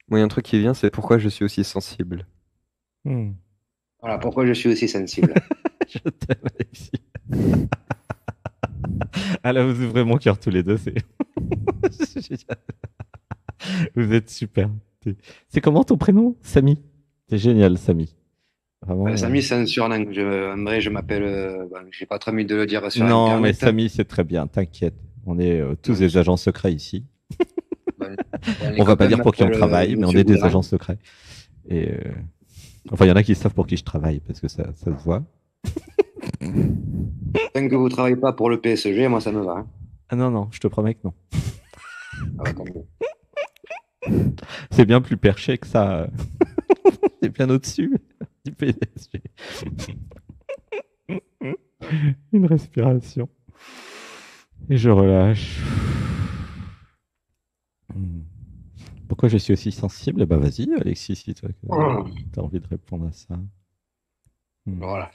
Moi, il y a un truc qui vient, c'est pourquoi je suis aussi sensible. Hmm. Voilà pourquoi je suis aussi sensible. Je t'aime, Alexis. Ah là, vous ouvrez mon cœur tous les deux, c'est c'est génial. Vous êtes super. C'est comment ton prénom? Samy. C'est génial, Samy. Vraiment. Samy, c'est un surnom. En vrai, je m'appelle. Bon, j'ai pas trop envie de le dire sur Non, mais Internet. Samy, c'est très bien, t'inquiète. On est tous Donc, des agents secrets ici. bon, bon, les On va pas copains dire pour qui on m'appellent travaille, mais on Monsieur est des Boudin. agents secrets. Et enfin, il y en a qui savent pour qui je travaille parce que ça se voit. Tant que vous travaillez pas pour le PSG, moi, ça me va. Hein. Ah non, non, je te promets que non. Ah ouais, tant mieux. C'est bien plus perché que ça. C'est bien au-dessus du PSG. Une respiration. Et je relâche. Pourquoi je suis aussi sensible? Bah vas-y, Alexis, si tu as envie de répondre à ça. Voilà.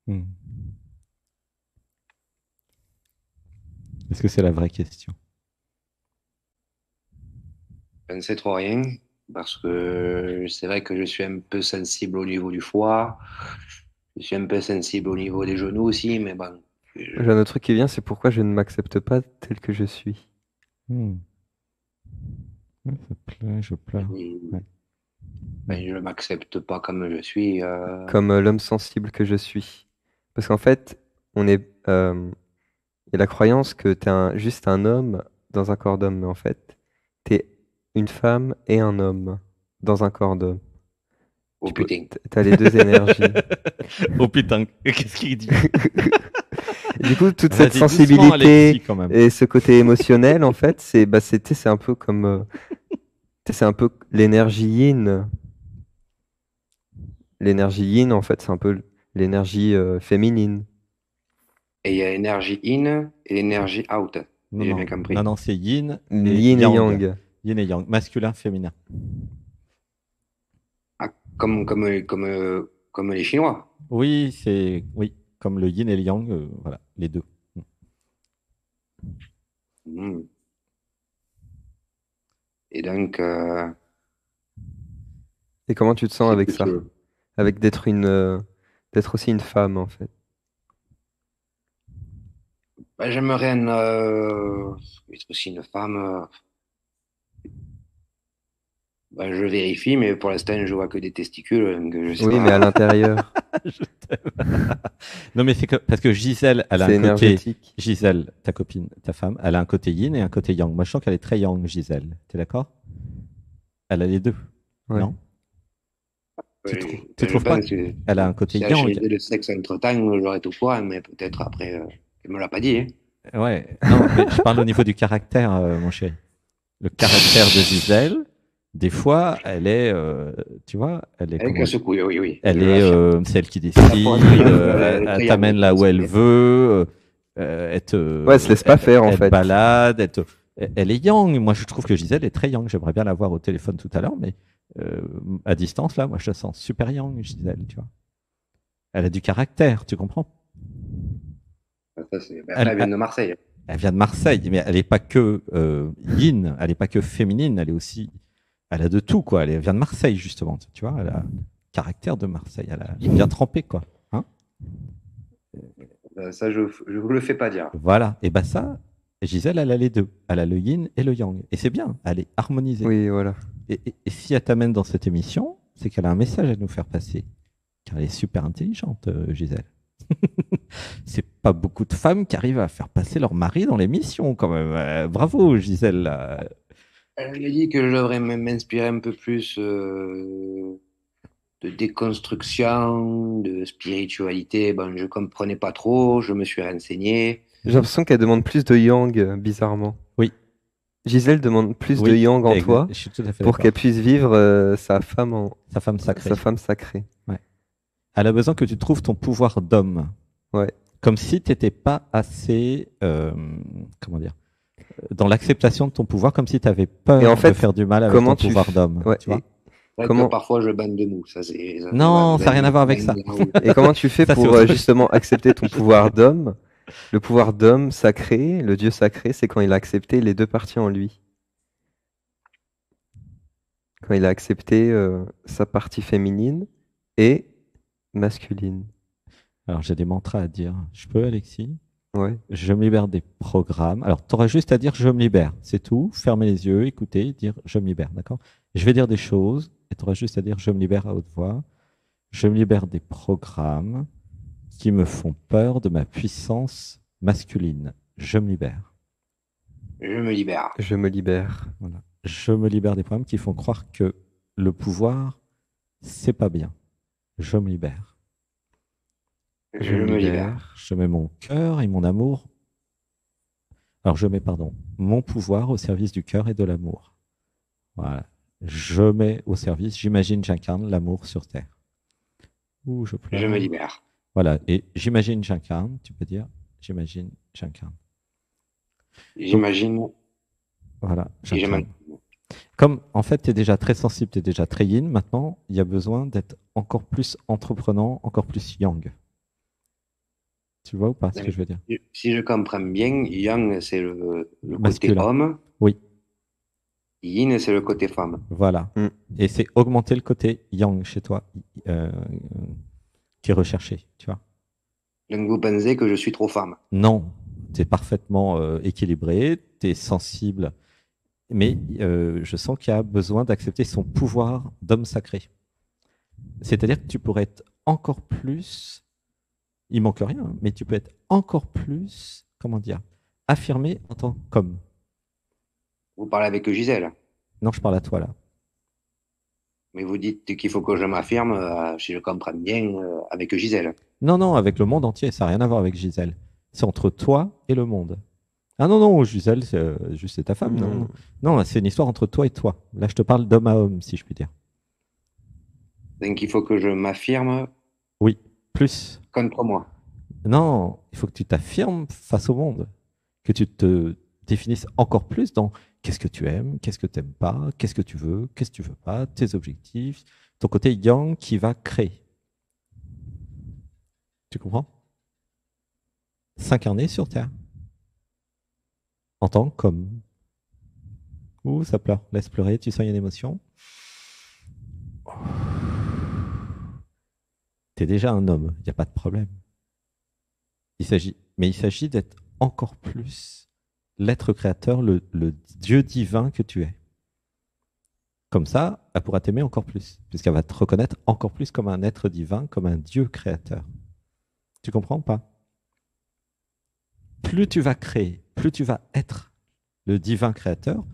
Hmm. Est-ce que c'est la vraie question? Je ne sais trop rien. Parce que c'est vrai que je suis un peu sensible au niveau du foie. Je suis un peu sensible au niveau des genoux aussi. Mais bon. J'ai un autre truc qui vient, c'est pourquoi je ne m'accepte pas tel que je suis. Hmm. Ouais, ça plaît, je pleure. Ouais. Ben, je ne m'accepte pas comme je suis. Comme l'homme sensible que je suis. Parce qu'en fait, on est, il y a la croyance que tu es juste un homme dans un corps d'homme, mais en fait, tu es une femme et un homme dans un corps d'homme. Oh putain. Tu as les deux énergies. Oh putain, qu'est-ce qu'il dit? Et du coup, toute cette Vas-y, doucement, sensibilité Alexis, quand même. et ce côté émotionnel, en fait, c'est un peu comme, c'est un peu l'énergie yin. L'énergie yin, en fait, c'est un peu l'énergie féminine. Et il y a l'énergie in et l'énergie out, Non, si j'ai bien non, non, compris. non, c'est yin et Yin et yang. yang. Yin et yang, masculin, féminin. Ah, comme les Chinois. Oui, oui, comme le yin et le yang, voilà, les deux. Hmm. Et donc, Et comment tu te sens c'est avec ça? plutôt. Avec d'être aussi une femme, en fait. Ben, j'aimerais être aussi une femme. Ben, je vérifie, mais pour l'instant, je vois que des testicules, donc je sais Oui, mais à pas. l'intérieur, Je t'aime. Non, mais c'est que, parce que Gisèle, elle a un c'est côté, énergétique. Gisèle, ta copine, ta femme, elle a un côté yin et un côté yang. Moi, je sens qu'elle est très yang, Gisèle. T'es d'accord? Elle a les deux, Ouais. non? Tu Ben, je trouves pas pense que qu'elle a un côté si elle yang? changeait de sexe entre-temps, j'aurais tout courant, mais peut-être après, elle me l'a pas dit. Hein. Ouais, non, mais je parle au niveau du caractère, mon chéri. Le caractère de Gisèle, des fois, elle est, tu vois, elle est Elle comment? casse-couille, oui, oui, Elle je est l'affirme. celle qui Pour un décide, triangle, elle, le elle triangle, t'amène je là pense où elle qu'elle est. veut, Ouais, elle se laisse pas faire, en elle te fait. balade, elle est yang. Moi, je trouve que Gisèle est très yang. J'aimerais bien la voir au téléphone tout à l'heure, mais euh, à distance, là, moi, je la sens super yang, Gisèle, tu vois. Elle a du caractère, tu comprends? Ben, après, Elle, elle vient de Marseille. elle vient de Marseille, mais elle n'est pas que yin, elle n'est pas que féminine, elle est aussi, elle a de tout, quoi. Elle vient de Marseille, justement, tu vois. Elle a le caractère de Marseille, elle a bien trempé, quoi. Hein. Ça, je vous le fais pas dire. Voilà. Et bah ça, Gisèle, elle a les deux. Elle a le yin et le yang. Et c'est bien, elle est harmonisée. Oui, voilà. Et si elle t'amène dans cette émission, c'est qu'elle a un message à nous faire passer. Car elle est super intelligente, Gisèle. C'est pas beaucoup de femmes qui arrivent à faire passer leur mari dans l'émission, quand même. Bravo, Gisèle. Elle m'a dit que je devrais m'inspirer un peu plus de déconstruction, de spiritualité. Bon, je comprenais pas trop, je me suis renseigné. J'ai l'impression qu'elle demande plus de yang, bizarrement. Oui, Gisèle demande plus de oui, yang en toi je suis tout à fait pour qu'elle d'accord. puisse vivre Sa femme sa sacrée. femme sacrée. Ouais. Elle a besoin que tu trouves ton pouvoir d'homme. Ouais. Comme si tu n'étais pas assez, comment dire, dans l'acceptation de ton pouvoir, comme si tu avais Et en peur de fait, faire du mal avec ton comment pouvoir d'homme. ouais, Tu vois? C'est vrai que comment parfois je bande de mou, ça c'est ça va Non, ça n'a rien à voir avec ça. et comment tu fais Ça, c'est pour autre chose. justement accepter ton pouvoir d'homme? Le pouvoir d'homme sacré, le Dieu sacré, c'est quand il a accepté les deux parties en lui. quand il a accepté sa partie féminine et masculine. Alors, j'ai des mantras à dire. Je peux, Alexis? Ouais. Je me libère des programmes. Alors, tu auras juste à dire je me libère. C'est tout. Fermer les yeux, écouter, dire je me libère. D'accord? Je vais dire des choses et tu auras juste à dire je me libère à haute voix. Je me libère des programmes qui me font peur de ma puissance masculine. Je me libère. Je me libère. Je me libère. Voilà. Je me libère des programmes qui font croire que le pouvoir, c'est pas bien. Je me libère. Je me libère. Je mets mon cœur et mon amour. Alors, je mets, pardon, mon pouvoir au service du cœur et de l'amour. Voilà. Je mets au service, j'imagine, j'incarne l'amour sur terre. Ouh, je pleure. Je me libère. Voilà. Et j'imagine, j'incarne. Tu peux dire, j'imagine, j'incarne. J'imagine. Voilà, Et j'incarne. Comme en fait, tu es déjà très sensible, tu es déjà très yin, maintenant, il y a besoin d'être encore plus entreprenant, encore plus yang. Tu vois ou pas ce que je veux dire? Si je comprends bien, yang, c'est le côté Masculin. homme. Oui, Yin, c'est le côté femme. voilà. Mm. Et c'est augmenter le côté yang chez toi qui est recherché, tu vois. Donc vous pensez que je suis trop femme. Non, tu es parfaitement équilibré, tu es sensible, mais je sens qu'il y a besoin d'accepter son pouvoir d'homme sacré. C'est-à-dire que tu pourrais être encore plus, il manque rien, hein, mais tu peux être encore plus, comment dire, affirmé en tant qu'homme. Vous parlez avec Gisèle. Non, je parle à toi là. Mais vous dites qu'il faut que je m'affirme, si je comprends bien, avec Gisèle. Non, non, avec le monde entier, ça n'a rien à voir avec Gisèle. C'est entre toi et le monde. Ah non, non, Gisèle, c'est ta femme. Non, non. Non, c'est une histoire entre toi et toi. Là, je te parle d'homme à homme, si je puis dire. Donc il faut que je m'affirme Oui, plus. contre moi. Non, il faut que tu t'affirmes face au monde. Que tu te définisses encore plus dans qu'est-ce que tu aimes, qu'est-ce que tu n'aimes pas, qu'est-ce que tu veux, qu'est-ce que tu veux pas, tes objectifs, ton côté yang qui va créer. Tu comprends? S'incarner sur Terre. En tant qu'homme. Ouh, ça pleure. Laisse pleurer, tu sens une émotion. Tu es déjà un homme, il n'y a pas de problème. Il s'agit d'être encore plus l'être créateur, le Dieu divin que tu es. Comme ça, elle pourra t'aimer encore plus, puisqu'elle va te reconnaître encore plus comme un être divin, comme un Dieu créateur. Tu comprends ou pas? Plus tu vas créer, plus tu vas être le divin créateur,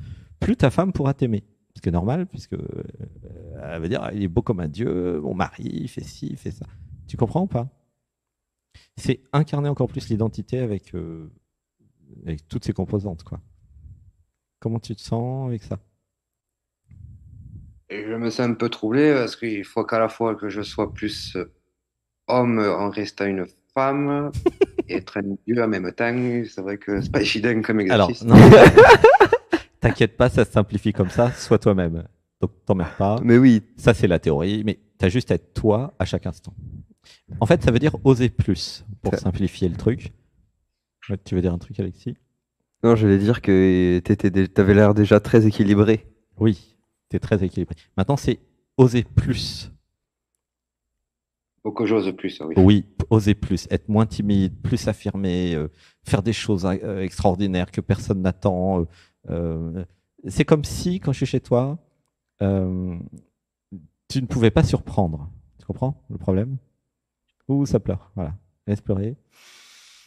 plus ta femme pourra t'aimer. Ce qui est normal, puisque elle va dire, il est beau comme un Dieu, mon mari, il fait ci, il fait ça. Tu comprends ou pas? C'est incarner encore plus l'identité avec toutes ses composantes, quoi. Comment tu te sens avec ça? Et je me sens un peu troublé parce qu'il faut qu'à la fois que je sois plus homme en restant une femme et être un dieu en même temps. C'est vrai que c'est pas évident comme exercice. Alors, non, t'inquiète pas, ça se simplifie comme ça, sois toi-même. Donc, t'emmerdes pas. Mais oui, Ça, c'est la théorie, mais tu as juste à être toi à chaque instant. En fait, ça veut dire oser plus, pour Ça- simplifier le truc. Ouais, tu veux dire un truc, Alexis? non, j'allais dire que t'avais l'air déjà très équilibré. Oui, tu es très équilibré. Maintenant, c'est oser plus. Faut que j'ose plus, oui. Oui, oser plus, être moins timide, plus affirmé, faire des choses extraordinaires que personne n'attend. C'est comme si, quand je suis chez toi, euh, tu ne pouvais pas surprendre. Tu comprends le problème? Ouh, ça pleure. Voilà. Laisse pleurer.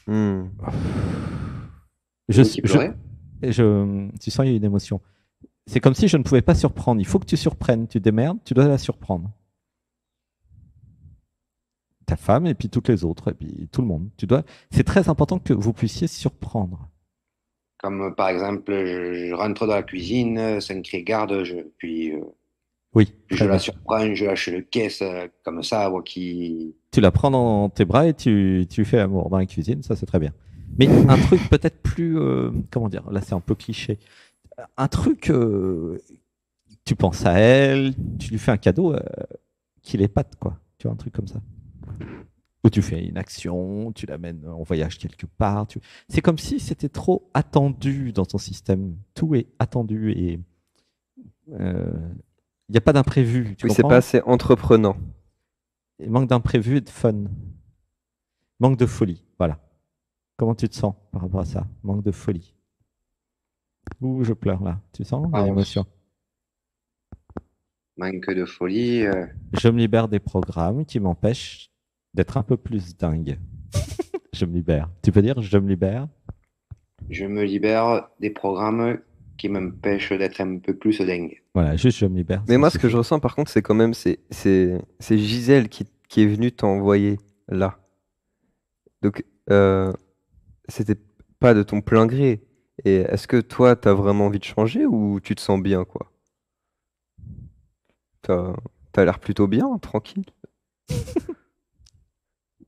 Hmm. Je, Vous qui pleurez tu sens, il y a une émotion. C'est comme si je ne pouvais pas surprendre. Il faut que tu surprennes. Tu démerdes, tu dois la surprendre. Ta femme et puis toutes les autres et puis tout le monde. C'est très important que vous puissiez surprendre. Comme par exemple, je rentre dans la cuisine, ça me crie garde, Oui, puis très je la bien. surprends, je lâche le caisse comme ça, moi qui. Tu la prends dans tes bras et tu fais l'amour dans la cuisine, ça c'est très bien. Mais un truc peut-être plus, comment dire, là c'est un peu cliché. Un truc, tu penses à elle, tu lui fais un cadeau qui l'épate, quoi. Tu vois, un truc comme ça. Ou tu fais une action, tu l'amènes en voyage quelque part. C'est comme si c'était trop attendu dans ton système. Tout est attendu et Il n'y a pas d'imprévu, tu Oui, c'est comprends? pas assez entreprenant. Il manque d'imprévu et de fun. Manque de folie, voilà. Comment tu te sens par rapport à ça? Manque de folie. Ouh, je pleure là. Tu sens Ah, l'émotion? manque de folie. Je me libère des programmes qui m'empêchent d'être un peu plus dingue. Je me libère. Tu peux dire je me libère? Je me libère des programmes qui m'empêchent d'être un peu plus dingue. Voilà, juste je me libère. Mais ça moi, ce que suffit. je ressens, par contre, c'est quand même, c'est Gisèle qui est venue t'envoyer là. Donc, c'était pas de ton plein gré. Et est-ce que toi, t'as vraiment envie de changer ou tu te sens bien, quoi? T'as, t'as l'air plutôt bien, tranquille.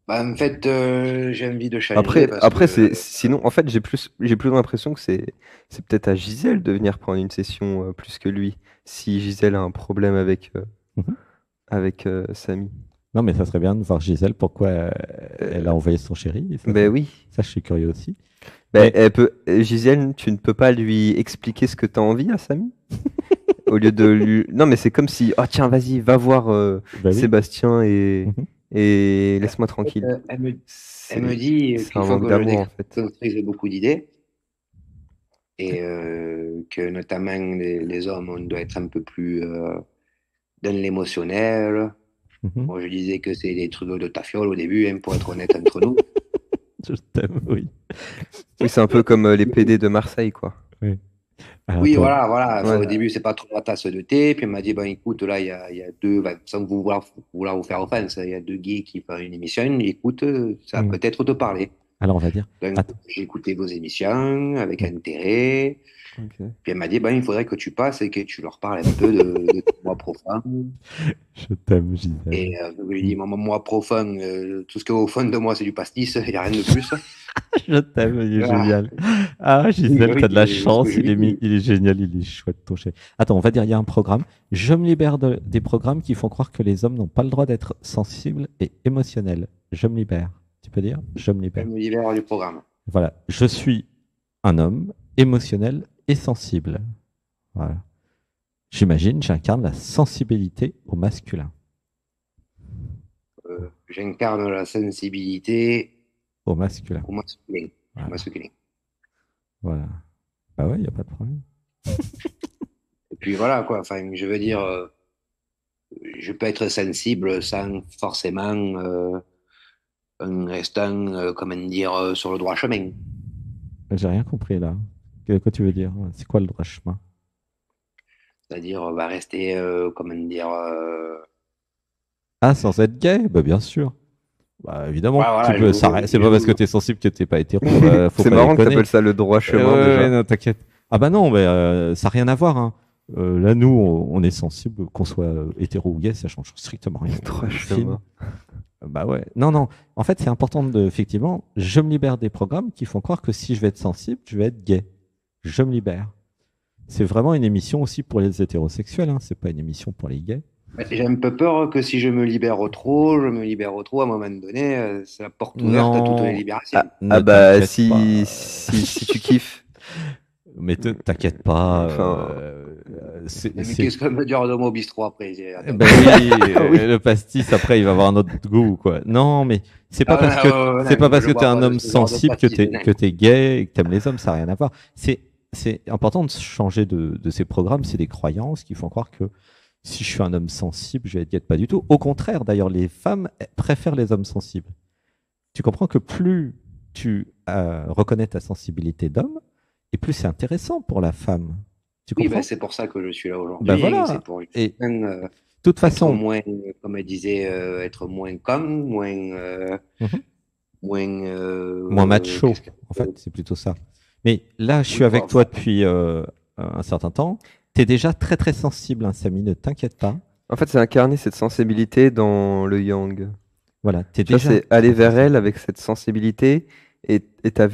Bah, en fait, j'ai envie de changer Après, parce après que sinon, en fait, j'ai plus l'impression que c'est peut-être à Gisèle de venir prendre une session plus que lui. Si Gisèle a un problème Mhm. avec Samy. Non, mais ça serait bien de voir Gisèle, pourquoi elle a envoyé son chéri. Et Ben oui. ça, je suis curieux aussi. Ben, Mais Gisèle, tu ne peux pas lui expliquer ce que tu as envie à Samy? Au lieu de lui. Non, mais c'est comme si, oh tiens, vas-y, va voir bah oui. Sébastien Mhm. et laisse-moi tranquille. elle me C'est dit c'est qu'il un faut manque que je d'amour, en fait. déconstruise beaucoup d'idées et que notamment les hommes, on doit être un peu plus dans l'émotionnel. Mhm. Moi, je disais que c'est des trucs de ta fiole au début, hein, pour être honnête entre nous. Je t'aime, oui. Oui, c'est un peu comme les PD de Marseille, quoi. Oui. Alors, Oui, toi, voilà, voilà. Enfin, Ouais. au début, c'est pas trop la tasse de thé. Puis elle m'a dit, ben écoute, là, il y a deux, ben, sans vouloir vous faire offense, il y a deux gays qui font une émission. Écoute, ça va hmm. peut-être te parler. Alors, on va dire. Donc, Attends. j'ai écouté vos émissions avec Hmm. intérêt. Ok. Puis elle m'a dit, ben, il faudrait que tu passes et que tu leur parles un peu de ton moi profond. Je t'aime, Gisèle. Et je lui ai dit, moi profond, tout ce qui est au fond de moi, c'est du pastis, il n'y a rien de plus. Je t'aime, il est Ah, génial. Ah, Gisèle, oui, t'as de la c'est ce que chance, je lui dis. il est génial, il est chouette, ton chéri. Attends, on va dire, il y a un programme. Je me libère des programmes qui font croire que les hommes n'ont pas le droit d'être sensibles et émotionnels. Je me libère. Tu peux dire? Je me Je libère. me libère du programme. Voilà. Je suis un homme émotionnel et sensible. Voilà. J'imagine, j'incarne la sensibilité au masculin. J'incarne la sensibilité Au masculin. au masculin. Voilà. Masculin. Voilà. Bah ouais, il n'y a pas de problème. Et puis voilà, quoi. Enfin, je veux dire, je peux être sensible sans forcément en restant, comment dire, sur le droit chemin. J'ai rien compris là. Quoi tu veux dire? C'est quoi le droit chemin? C'est-à-dire, on va rester, comment dire, Ah, sans être gay? Bah bien sûr. Bah évidemment, voilà, tu voilà, peux. C'est pas parce que tu es sensible que t'es pas hétéro. Faut C'est pas marrant que déconner. t'appelles ça le droit chemin Ouais, déjà. ouais, non, t'inquiète. Ah bah non, mais ça n'a rien à voir. Hein. Là, nous, on est sensible, qu'on soit hétéro ou gay, ça change strictement rien. Le droit au film. chemin. Bah ouais. Non, non. En fait, c'est important de, effectivement, je me libère des programmes qui font croire que si je vais être sensible, je vais être gay. Je me libère. C'est vraiment une émission aussi pour les hétérosexuels. Hein. C'est pas une émission pour les gays. j'ai un peu peur que si je me libère trop, à un moment donné, c'est la porte ouverte à toutes les Non. libérations. Ne Bah, t'inquiète pas. si tu kiffes. Mais t'inquiète pas. Enfin, Mais qu'est-ce qu'on me dire de mon bistrot après? Ben oui, Oui. le pastis après il va avoir un autre goût quoi. Non mais c'est pas parce que c'est pas parce que t'es un homme sensible que t'es gay et que t'aimes les hommes, ça n'a rien à voir. C'est important de changer de ces programmes, c'est des croyances qui font croire que si je suis un homme sensible, je vais être gay. Pas du tout. Au contraire, d'ailleurs, les femmes préfèrent les hommes sensibles. Tu comprends que plus tu reconnais ta sensibilité d'homme, et plus c'est intéressant pour la femme. Tu Oui, comprends? ben, c'est pour ça que je suis là aujourd'hui. Ben voilà. C'est pour Et justement, de toute être façon, moins, comme elle disait, être moins con, Mhm. moins, moins macho, qu'est-ce que- en fait, c'est plutôt ça. Mais là, je suis oui, avec toi voilà. depuis un certain temps. Tu es déjà très très sensible, hein, Samy, ne t'inquiète pas. En fait, c'est incarner cette sensibilité dans le yang. Voilà, tu es Tu vois, déjà. c'est aller très vers sensible. elle avec cette sensibilité et ta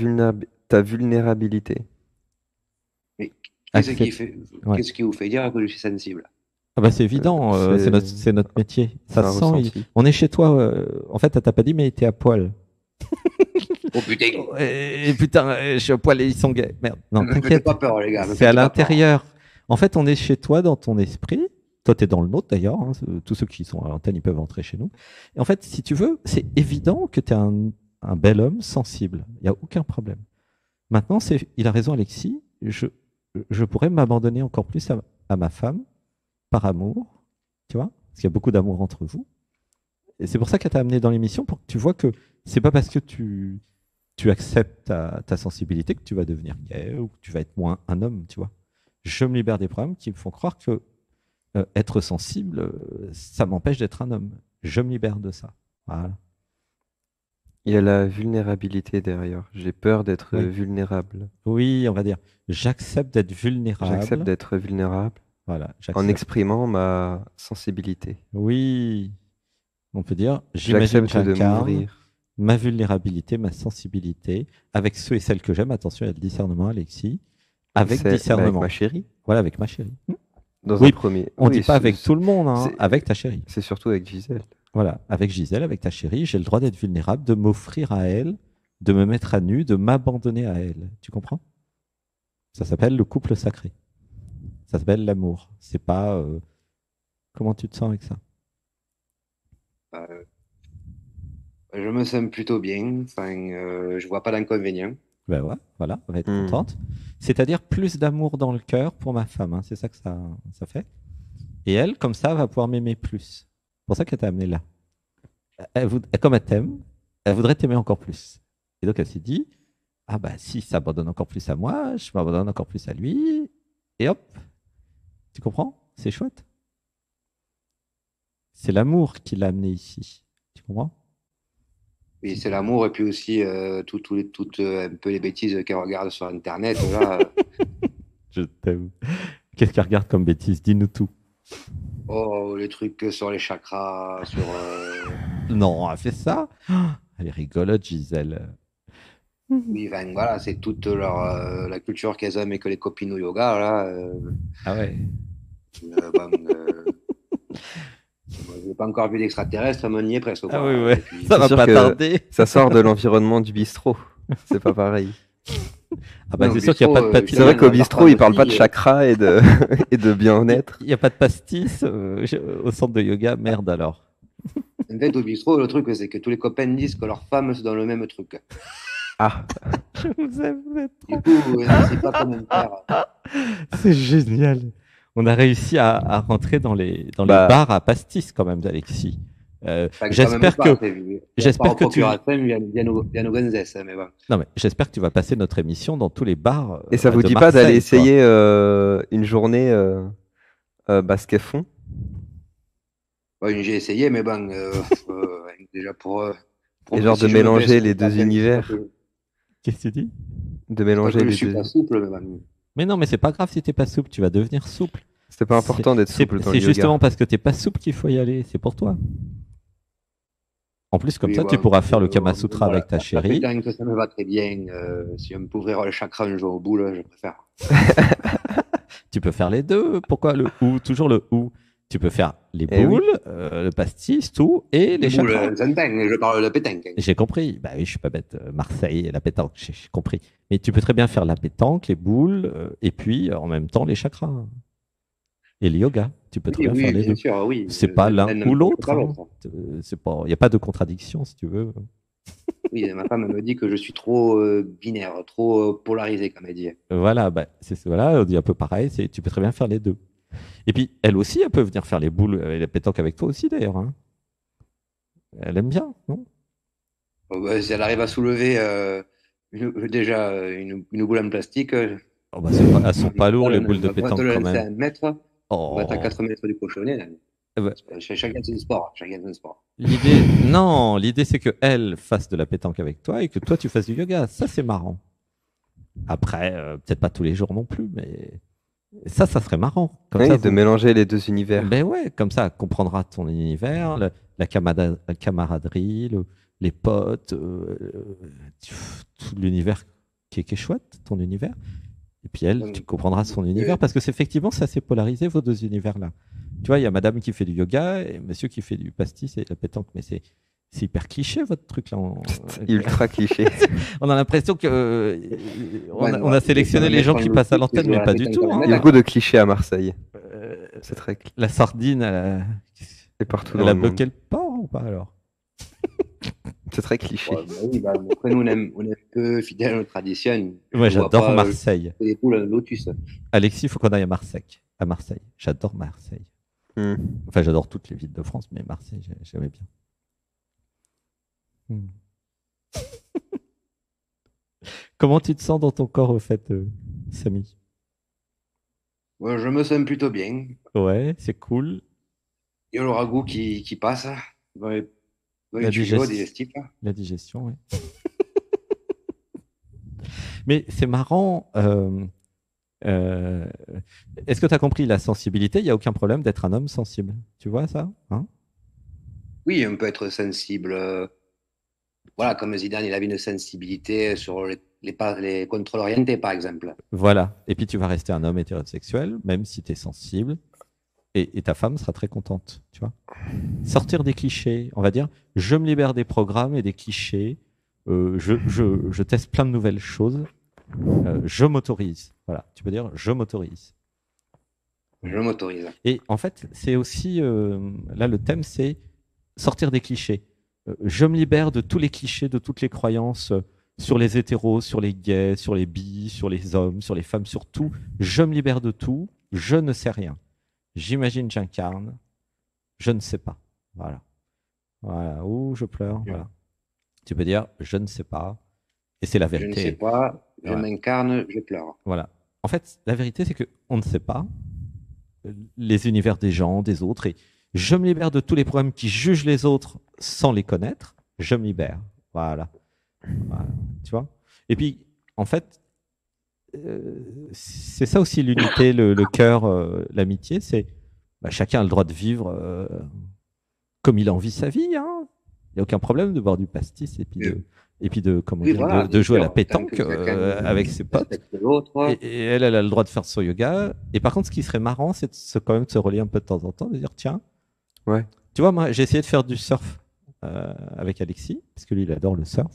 vulnérabilité. Mais qu'est-ce qui Accept- fait, Ouais. qu'est-ce qui vous fait dire que je suis sensible? Ah bah c'est évident, c'est notre métier. c'est Ça un se sent. ressenti. On est chez toi. En fait, elle t'a pas dit, mais t'es à poil. Oh putain, Et putain, je suis à poil et ils sont gays. Merde. Non, ne me faites t'inquiète. pas peur, les gars. me C'est à faites pas peur. l'intérieur. En fait, on est chez toi dans ton esprit. Toi, tu es dans le nôtre d'ailleurs. Hein. Tous ceux qui sont à l'antenne, ils peuvent entrer chez nous. Et en fait, si tu veux, c'est évident que tu es un bel homme sensible. Il n'y a aucun problème. Maintenant, il a raison, Alexis. Je pourrais m'abandonner encore plus à ma femme par amour, tu vois, parce qu'il y a beaucoup d'amour entre vous. Et c'est pour ça qu'elle t'a amené dans l'émission, pour que tu vois que c'est pas parce que tu acceptes ta sensibilité que tu vas devenir gay ou que tu vas être moins un homme, tu vois. Je me libère des problèmes qui me font croire que être sensible, ça m'empêche d'être un homme. Je me libère de ça. Voilà. Il y a la vulnérabilité derrière. J'ai peur d'être Oui. vulnérable. Oui, on va dire, j'accepte d'être vulnérable. J'accepte d'être vulnérable Voilà, en j'accepte. exprimant ma sensibilité. Oui, on peut dire, j'imagine que J'accepte de j'incarne m'ouvrir. ma vulnérabilité, ma sensibilité, avec ceux et celles que j'aime. Attention, il y a le discernement, Alexis. Avec Avec discernement. ma chérie. Voilà, avec ma chérie. Dans Oui, un premier. On Oui, dit pas avec tout le monde, hein, c'est- avec ta chérie. C'est surtout avec Gisèle. Voilà, avec Gisèle, avec ta chérie, j'ai le droit d'être vulnérable, de m'offrir à elle, de me mettre à nu, de m'abandonner à elle. Tu comprends? Ça s'appelle le couple sacré. Ça s'appelle l'amour. C'est pas comment tu te sens avec ça? Euh, je me sens plutôt bien. Enfin, je vois pas d'inconvénient. Ben ouais, voilà, on va être Hmm. contente. C'est-à-dire plus d'amour dans le cœur pour ma femme. Hein, c'est ça que ça fait. Et elle, comme ça, va pouvoir m'aimer plus. C'est pour ça qu'elle t'a amené là. Comme elle t'aime, elle voudrait t'aimer encore plus. Et donc elle s'est dit, ah bah si ça s'abandonne encore plus à moi, je m'abandonne encore plus à lui. Et hop, tu comprends? C'est chouette. C'est l'amour qui l'a amené ici. Tu comprends? Oui, c'est l'amour et puis aussi toutes un peu les bêtises qu'elle regarde sur Internet. Là, Je t'aime. Qu'est-ce qu'elle regarde comme bêtise? Dis-nous tout. oh, les trucs sur les chakras, sur. Non, elle fait ça? Elle est rigolote, Gisèle. Oui, enfin, voilà, c'est toute la culture qu'elles ont et que les copines au yoga. Là, Ah ouais. bon, moi, je n'ai pas encore vu d'extraterrestre, mais on y est presque. Ah Quoi. oui, ouais. Et puis, Ça va sûr pas que- tarder. Ça sort de l'environnement du bistrot. C'est pas pareil. Ah bah Non, c'est au sûr qu'il n'y a pas de bistrot, pastis. C'est vrai qu'au dans leur bistrot, ils parlent pas de pharmacie, chakra et de, et de bien-être. Il n'y a pas de pastis au centre de yoga. Merde alors. En fait, au bistrot, le truc, c'est que tous les copains disent que leurs femmes sont dans le même truc. Ah, Je vous aime, vous êtes Du trop- coup, on ne sait pas comment faire. C'est génial. On a réussi à rentrer dans les Bah. bars à pastis quand même, Alexis. Enfin, J'espère quand même pas, que j'espère que tu viennent aux gonzesses, mais bon. non mais j'espère que tu vas passer notre émission dans tous les bars. et ça vous de dit pas Marseille, d'aller quoi. essayer une journée basket fond? Ouais, j'ai essayé, mais bon, déjà Et genre si de je me mélanger baisse, les deux c'est pas univers. que- Qu'est-ce que tu dis? De c'est pas mélanger que je les suis deux. pas souple, mais bon. Mais non, mais c'est pas grave si t'es pas souple, tu vas devenir souple. C'était pas important d'être souple dans le C'est yoga. justement parce que t'es pas souple qu'il faut y aller. C'est pour toi. En plus, comme Oui, ça, bon, tu pourras faire le Kama Sutra voilà, avec ta la chérie. pétanque, ça me va très bien. Si on peut ouvrir le chakra un jour au bout, là, je préfère. Tu peux faire les deux. Pourquoi le ou? Toujours le ou. Tu peux faire les Eh oui. boules, le pastis, tout, et les Boule, chakras. Zenpeng, je parle de pétanque. J'ai compris. Bah oui, je suis pas bête. Marseille et la pétanque, j'ai compris. Mais tu peux très bien faire la pétanque, les boules, et puis en même temps les chakras. Et le yoga. Tu peux très Oui, bien faire oui, les bien deux. sûr, oui. C'est pas l'un L'un ou n'empêche l'autre. pas Hein. l'autre. C'est pas. Il n'y a pas de contradiction, si tu veux. Oui, ma femme me dit que je suis trop binaire, trop polarisé, comme elle dit. Voilà, bah, voilà, on dit un peu pareil. Tu peux très bien faire les deux. Et puis, elle aussi, elle peut venir faire les boules et la pétanque avec toi aussi, d'ailleurs. Hein. Elle aime bien, non? Bah, si elle arrive à soulever une boule en plastique, Oh, bah, elles sont pas lourdes, les boules de on va te pétanque, le quand laisser à même. 1 mètre, on va être à Oh. 4 mètres du cochonnet. Là. Eh ben, Chacun son sport. Chacun son sport. l'idée, c'est que elle fasse de la pétanque avec toi et que toi, tu fasses du yoga. Ça, c'est marrant. Après, peut-être pas tous les jours non plus, mais ça serait marrant. Comme Oui, ça, de mélanger les deux univers. Ben ouais, comme ça, elle comprendra ton univers, la camaraderie, les potes, tout l'univers qui est chouette, ton univers. Et puis elle, tu comprendras son univers parce que c'est effectivement, c'est assez polarisé, vos deux univers-là. Tu vois, il y a madame qui fait du yoga et monsieur qui fait du pastis et la pétanque, mais c'est hyper cliché votre truc là. Ultra cliché. On a l'impression que on a sélectionné les gens qui passent à l'antenne, mais pas du tout. Hein. Il y a beaucoup de clichés à Marseille. C'est très, La sardine, c'est partout elle dans a le monde. bloqué le port ou pas alors? C'est très cliché. Ouais, bah oui, bah, après, nous, on est un peu fidèles à nos traditions. Je Moi, ne vois j'adore pas Marseille. des poules à Lotus. Alexis, il faut qu'on aille à Marseille. À Marseille. J'adore Marseille. Hmm. Enfin, j'adore toutes les villes de France, mais Marseille, j'aimais bien. Hmm. Comment tu te sens dans ton corps, au fait, Samy? Ouais, je me sens plutôt bien. Ouais, c'est cool. Il y a le ragoût qui passe dans les La, tuyaux digest- digestifs. la digestion, ouais. Mais c'est marrant. Euh, Est-ce que tu as compris la sensibilité? Il n'y a aucun problème d'être un homme sensible. Tu vois ça? Hein? Oui, on peut être sensible. Voilà, comme Zidane, il avait une sensibilité sur les contrôles orientés, par exemple. Voilà. Et puis tu vas rester un homme hétérosexuel, même si tu es sensible. Et ta femme sera très contente. Tu vois? Sortir des clichés, on va dire, je me libère des programmes et des clichés. Je teste plein de nouvelles choses. Je m'autorise. Voilà. Tu peux dire je m'autorise. Je m'autorise. Et en fait, c'est aussi, là, le thème, c'est sortir des clichés. Je me libère de tous les clichés, de toutes les croyances sur les hétéros, sur les gays, sur les bis, sur les hommes, sur les femmes, sur tout. Je me libère de tout. Je ne sais rien. J'imagine, j'incarne. Je ne sais pas. Voilà. Voilà. Ouh, je pleure. Voilà. Tu peux dire je ne sais pas. Et c'est la Je ne sais vérité. pas, je Ouais. m'incarne, je pleure. Voilà. En fait, la vérité, c'est qu'on ne sait pas les univers des gens, des autres. Et je me libère de tous les problèmes qui jugent les autres sans les connaître. Je me libère. Voilà. Voilà. Tu vois? Et puis, en fait, c'est ça aussi l'unité, le cœur, l'amitié. C'est chacun a le droit de vivre comme il a envie sa vie. Hein. Il n'y a aucun problème de boire du pastis et puis de, comment Oui, dire, voilà, de bien jouer à la sûr. Tant pétanque que chacun avec ses potes. respecte l'autre. Et elle, elle a le droit de faire son yoga. Et par contre, ce qui serait marrant, c'est quand même de se relier un peu de temps en temps, de dire tiens, Ouais. tu vois, moi, j'ai essayé de faire du surf avec Alexis, parce que lui, il adore le surf.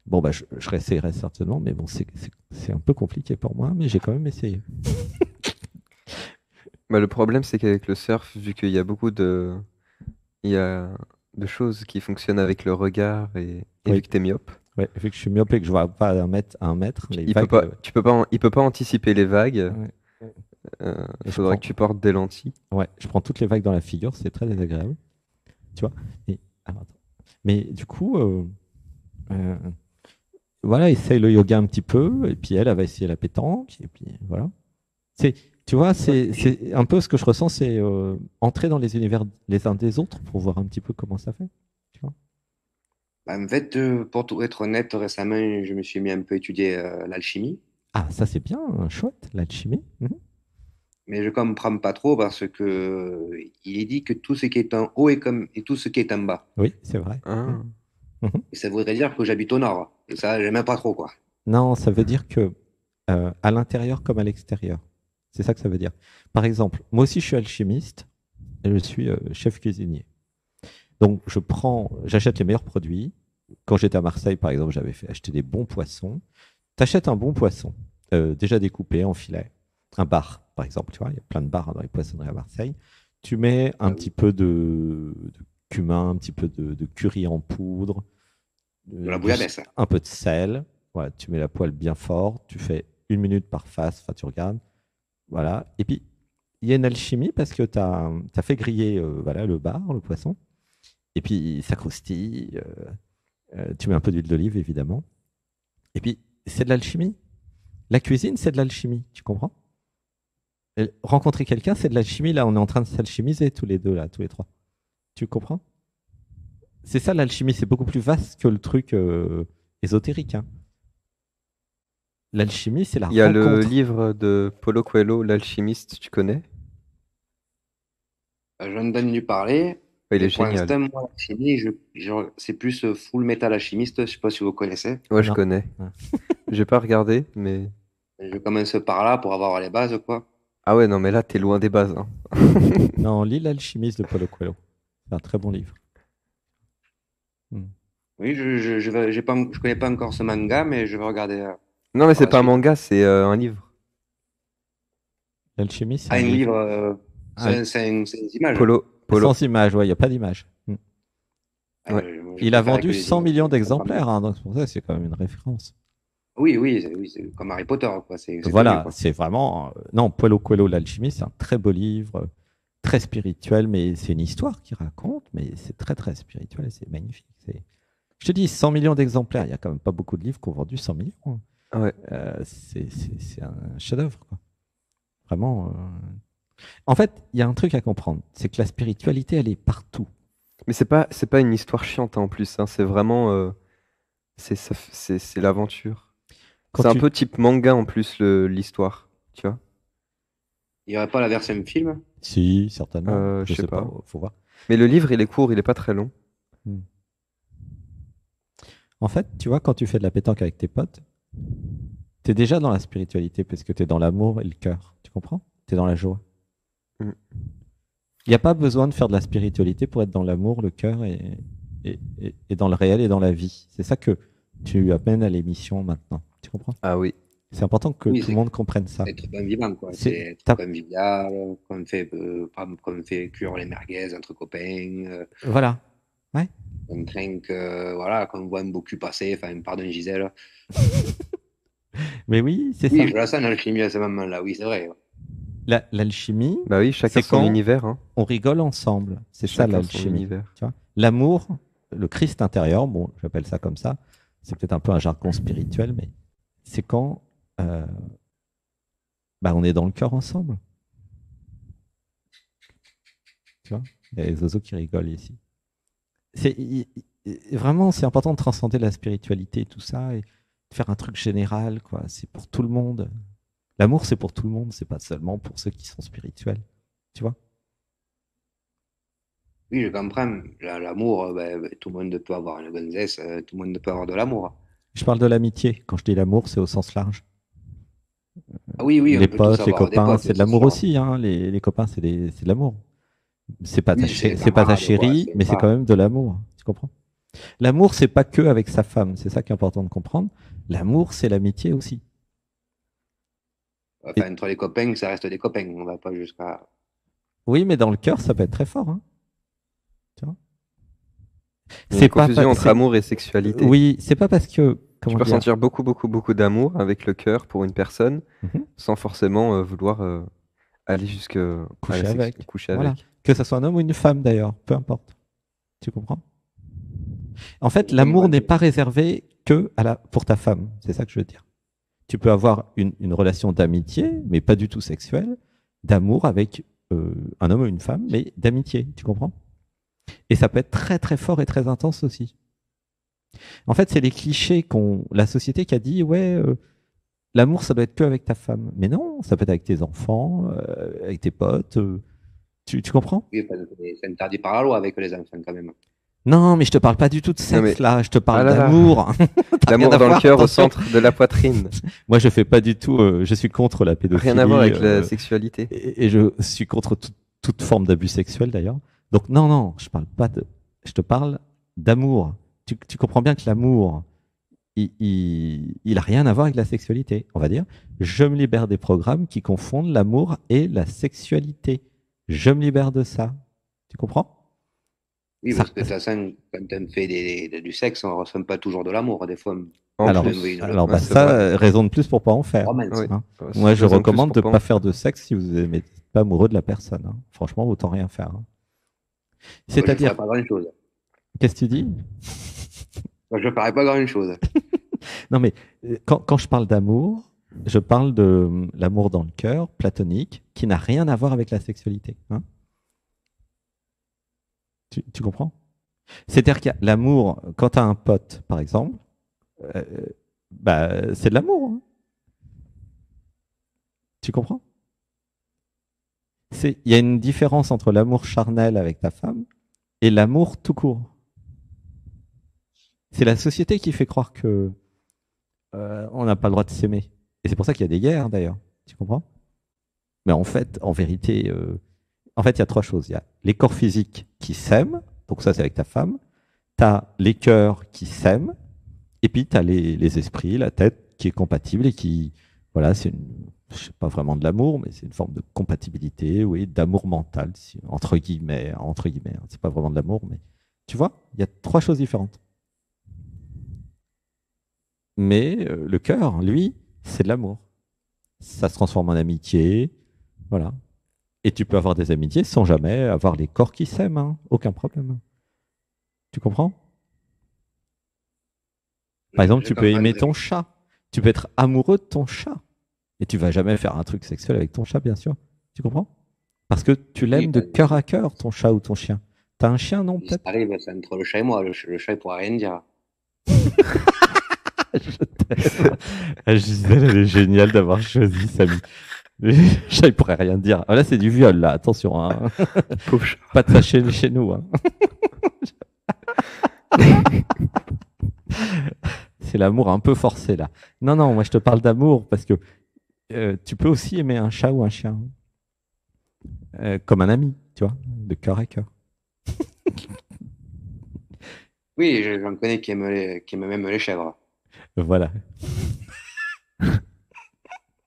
Bon, bah, je réessayerai certainement, mais bon, c'est un peu compliqué pour moi, mais j'ai quand même essayé. Bah, le problème, c'est qu'avec le surf, vu qu'il y a il y a de choses qui fonctionnent avec le regard et vu Oui, que t'es myope, ouais, vu que je suis myope et que je vois pas à un mètre, les il peut vagues. pas, tu peux pas, il peut pas anticiper les vagues. Ouais. Et je Faudrait prends, que tu portes des lentilles. ouais, je prends toutes les vagues dans la figure, c'est très désagréable. Tu vois. Alors, attends. Mais du coup, euh, voilà, essaye le yoga un petit peu, et puis elle va essayer la pétanque, et puis voilà. Tu vois, c'est un peu ce que je ressens, c'est entrer dans les univers les uns des autres pour voir un petit peu comment ça fait. Tu vois. Bah, en fait, pour tout être honnête, récemment, je me suis mis un peu à étudier l'alchimie, Ah, ça c'est bien, chouette, l'alchimie. Mhm. mais je comprends pas trop parce que il est dit que tout ce qui est en haut est comme et tout ce qui est en bas. Oui, c'est vrai. Ah. Mhm. Et ça voudrait dire que j'habite au nord. Et ça, j'aime pas trop, quoi. Non, ça veut dire que à l'intérieur comme à l'extérieur. C'est ça que ça veut dire. Par exemple, moi aussi je suis alchimiste et je suis chef cuisinier. Donc j'achète les meilleurs produits. Quand j'étais à Marseille, par exemple, j'avais fait acheter des bons poissons. Tu achètes un bon poisson, déjà découpé en filets, un bar, par exemple, tu vois, il y a plein de bars dans les poissonneries à Marseille. Tu mets un Ah petit oui. peu de cumin, un petit peu de curry en poudre, De la bouillabaisse. un peu de sel. Voilà, tu mets la poêle bien fort, tu fais 1 minute par face, enfin tu regardes. Voilà. Et puis, il y a une alchimie parce que tu as fait griller voilà, le bar, le poisson. Et puis, ça croustille. Tu mets un peu d'huile d'olive, évidemment. Et puis, c'est de l'alchimie. La cuisine, c'est de l'alchimie. Tu comprends? Et rencontrer quelqu'un, c'est de l'alchimie. Là, on est en train de s'alchimiser tous les deux, là, tous les trois. Tu comprends? C'est ça l'alchimie. C'est beaucoup plus vaste que le truc ésotérique. Hein. L'alchimie, c'est la Il y a le rencontre. livre de Paulo Coelho, L'Alchimiste, tu connais? J'en ai entendu parler, Ouais, il mais est pour génial. l'instant, moi, l'alchimie, c'est plus Full Metal Alchimiste. Je sais pas si vous connaissez. Ouais, je Non. connais. J'ai pas regardé, mais... Je commence par là pour avoir les bases, quoi. Ah ouais, non, mais là, t'es loin des bases. Hein. Non, lis L'Alchimiste de Paulo Coelho. C'est un très bon livre. Hmm. Oui, je connais pas encore ce manga, mais je vais regarder Non, mais par c'est la pas un suite. manga, c'est un livre. L'Alchimie, c'est Ah, un un livre. livre. C'est des images. Polo. Sans image, ouais, il n'y a pas d'image. Ouais. Il a vendu que les 100 images. millions d'exemplaires, hein, donc c'est pour ça que c'est quand même une référence. Oui, c'est comme Harry Potter, quoi. C'est Voilà, connu, quoi. c'est vraiment. Non, Paulo Coelho, l'alchimie, c'est un très beau livre, très spirituel, mais c'est une histoire qu'il raconte, mais c'est très très spirituel, c'est magnifique. Je te dis, 100 millions d'exemplaires, il n'y a quand même pas beaucoup de livres qui ont vendu 100 millions. Hein. Ouais. C'est un chef-d'œuvre, quoi. Vraiment. En fait, il y a un truc à comprendre, c'est que la spiritualité, elle est partout. Mais c'est pas une histoire chiante hein, en plus. Hein. C'est vraiment c'est l'aventure. Quand C'est un tu- peu type manga en plus l'histoire. Tu vois? Il n'y aurait pas la version film? Si, certainement. Je sais pas. Faut voir. Mais le livre il est court, il est pas très long. Hmm. En fait, tu vois, quand tu fais de la pétanque avec tes potes, tu es déjà dans la spiritualité parce que tu es dans l'amour et le cœur. Tu comprends? Tu es dans la joie. Mm. Il n'y a pas besoin de faire de la spiritualité pour être dans l'amour, le cœur et dans le réel et dans la vie. C'est ça que tu amènes à l'émission maintenant. Tu comprends? Ah oui. C'est important que Oui, tout le monde comprenne ça. être bon vivant, quoi. C'est- C'est être t'as- convivial, comme fait cuire les merguez entre copains, Voilà. on trinque, voilà, quand on voit un beau cul passer, enfin, pardon Gisèle. Mais oui, c'est Oui, ça. je la sens dans le chimie à ce moment-là, oui, c'est vrai. L'alchimie, Bah oui, chacun c'est son quand univers. Hein. on rigole ensemble. C'est ça Chacun son l'alchimie. univers. Tu vois, l'amour, le Christ intérieur, bon, j'appelle ça comme ça, c'est peut-être un peu un jargon spirituel, mais c'est quand on est dans le cœur ensemble. Tu vois, il y a les oiseaux qui rigolent ici. Vraiment, c'est important de transcender la spiritualité et tout ça et de faire un truc général, quoi. C'est pour tout le monde. L'amour, c'est pour tout le monde, c'est pas seulement pour ceux qui sont spirituels. Tu vois? Oui, je comprends. L'amour, tout le monde peut avoir une gonzesse, tout le monde peut avoir de l'amour. Je parle de l'amitié. Quand je dis l'amour, c'est au sens large. Ah oui, oui, Les on peut tous potes, les avoir des copains, potes, c'est de c'est l'amour sûr. aussi. Hein. Les copains, c'est de l'amour. C'est pas, Oui, c'est des c'est pas ta camarades, quoi, chérie, c'est mais c'est pas... quand même de l'amour. Tu comprends? L'amour, c'est pas que avec sa femme. C'est ça qui est important de comprendre. L'amour, c'est l'amitié aussi. Et- Enfin, entre les copains, ça reste des copains. On va pas jusqu'à... oui, mais dans le cœur, ça peut être très fort. Hein. Tu vois? Il y a une confusion entre amour et sexualité. Oui, c'est pas parce que. Tu Comment peux dire? ressentir beaucoup, beaucoup, beaucoup d'amour avec le cœur pour une personne Mhm. sans forcément vouloir aller jusque Coucher à la avec. coucher Voilà. avec. Que ce soit un homme ou une femme d'ailleurs, peu importe. Tu comprends? En fait, Oui, l'amour ouais. n'est pas réservé que pour ta femme. C'est ça que je veux dire. Tu peux avoir une relation d'amitié, mais pas du tout sexuelle, d'amour avec un homme ou une femme, mais d'amitié. Tu comprends? Et ça peut être très très fort et très intense aussi. En fait, c'est les clichés la société qui a dit ouais, l'amour ça doit être que avec ta femme. Mais non, ça peut être avec tes enfants, avec tes potes. Tu comprends? Oui, enfin, c'est interdit par la loi avec les enfants, quand même. Non, mais je te parle pas du tout de Non, sexe mais- là. Je te parle Ah là là. d'amour. T'as L'amour rien à dans le voir, cœur au attention. centre de la poitrine. Moi, je fais pas du tout. Je suis contre la pédophilie. Rien à voir avec la sexualité. Et je suis contre toute forme d'abus sexuel d'ailleurs. Donc non, je parle pas de. Je te parle d'amour. Tu comprends bien que l'amour, il a rien à voir avec la sexualité. On va dire, je me libère des programmes qui confondent l'amour et la sexualité. Je me libère de ça. Tu comprends? Oui, Ça- parce que de toute façon, quand on fait du sexe, on ne ressent pas toujours de l'amour. Des fois, En Alors, plus. oui, alors Ouais, bah, c'est ça, vrai. raison de plus pour pas en faire. romance. Oui. Hein. C'est Moi, je raison de plus recommande de pour pas faire de sexe si vous n'êtes pas amoureux de la personne. Hein. Franchement, autant rien faire. Hein. Moi, je ne C'est-à-dire, ferais pas grand-chose. qu'est-ce que tu dis? Moi, je ne ferais pas grand-chose. Non, mais quand je parle d'amour, je parle de l'amour dans le cœur, platonique, qui n'a rien à voir avec la sexualité. Hein. Tu comprends? C'est-à-dire qu'il y a l'amour, quand tu as un pote, par exemple, c'est de l'amour. Hein. Tu comprends? Il y a une différence entre l'amour charnel avec ta femme et l'amour tout court. C'est la société qui fait croire que on n'a pas le droit de s'aimer. Et c'est pour ça qu'il y a des guerres, d'ailleurs. Tu comprends? Mais en fait, en vérité, il y a trois choses. Il y a les corps physiques qui s'aiment, donc ça, c'est avec ta femme. Tu as les cœurs qui s'aiment, et puis tu as les esprits, la tête qui est compatible et qui, voilà, c'est je sais pas vraiment de l'amour, mais c'est une forme de compatibilité, oui, d'amour mental, entre guillemets, hein. C'est pas vraiment de l'amour, mais tu vois, il y a trois choses différentes. Mais le cœur, lui, c'est de l'amour. Ça se transforme en amitié, voilà. Et tu peux avoir des amitiés sans jamais avoir les corps qui s'aiment, hein. Aucun problème. Tu comprends? Par exemple, Je tu peux comprends aimer très ton bien. chat. Tu peux être amoureux de ton chat. Et tu vas jamais faire un truc sexuel avec ton chat, bien sûr. Tu comprends? Parce que tu Oui, l'aimes de cœur à cœur, ton chat ou ton chien. T'as un chien, non, si ça peut-être? arrive, c'est entre le chat et moi. Le chat, il pourra rien dire. Je t'aime. Gisèle, elle est géniale d'avoir choisi Samy. Le chat, il pourrait rien dire. Ah, là, c'est du viol, là. Attention, hein. Pauvre chat. Pas de ça chez nous, hein. C'est l'amour un peu forcé, là. Non, non, moi, je te parle d'amour parce que tu peux aussi aimer un chat ou un chien. Comme un ami, tu vois, de cœur à cœur. Oui, j'en connais qui aiment même les chèvres. Voilà. Non,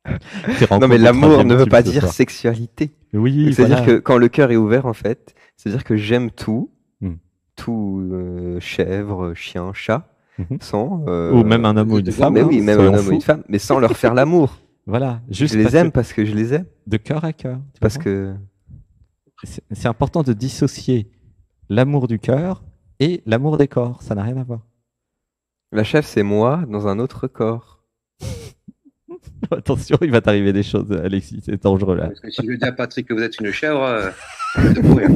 mais Rencontre de l'amour troisième ne veut type pas ce dire soir. sexualité. Oui, C'est-à-dire voilà. que quand le cœur est ouvert, en fait, c'est-à-dire que j'aime tout, Hmm. tout chèvre, chien, chat, Mhm. sans. Ou même un homme ou une Juste femme, Mais hein, oui, même un soyons homme ou une fous. femme, mais sans leur faire l'amour. Voilà, Je juste les parce que aime parce que je les aime. de cœur à cœur, tu Parce comprends? que C'est important de dissocier l'amour du cœur et l'amour des corps. Ça n'a rien à voir. la chef, c'est moi dans un autre corps. Attention, il va t'arriver des choses, Alexis. C'est dangereux là. Parce que si je dis à Patrick que vous êtes une chèvre, il va te courir.